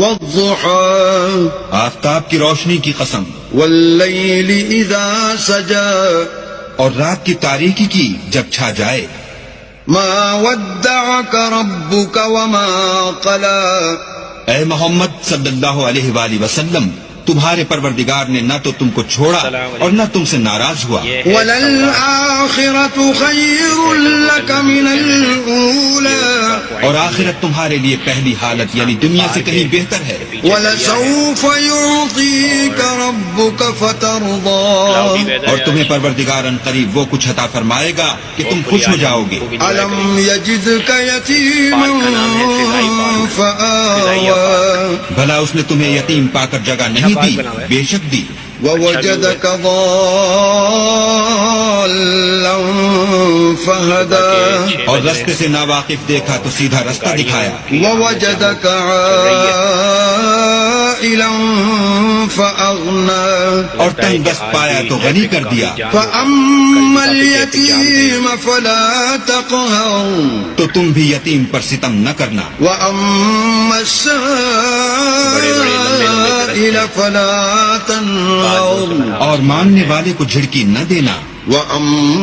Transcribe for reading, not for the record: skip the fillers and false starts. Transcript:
والضحى آفتاب کی روشنی کی قسم، والليل إذا سجى اور رات کی تاریکی کی جب چھا جائے. ما ودعك ربك وما قلى اے محمد صلی اللہ علیہ وآلہ وسلم، تمہارے پروردگار نے نہ تو تم کو چھوڑا اور نہ تم سے ناراض ہوا. وَلَلْآخِرَةُ خَيْرٌ لَكَ مِنَ الْأُولَى اور آخرت تمہارے لیے پہلی حالت یعنی دنیا سے کہیں بہتر ہے. وَلَسَوْفَ يُعْطِيكَ رَبُّكَ فَتَرْضَى اور تمہیں پروردگار ان قریب وہ کچھ عطا فرمائے گا کہ تم خوش ہو جاؤ گے. أَلَمْ يَجِدْكَ يَتِيمًا فَآوَى بھلا اس نے تمہیں یتیم پا کر جگہ نہیں دی؟ بے شک دی. وَوَجَدَكَ ضَالًّا فَهَدَى اور رستے سے ناواقف دیکھا تو سیدھا رستہ دکھایا. وَوَجَدَكَ عَائِلًا فَأَغْنَى اور تنگ دست پایا تو غنی کر دیا. فَأَمَّا الْيَتِيمَ فَلَا تَقْهَرْ تو تم بھی یتیم پر ستم نہ کرنا. وَأَمَّا السَّائِلَ فَلَا تَنْهَرْ اور مانگنے والے کو جھڑکی نہ دینا. وَأَمَّا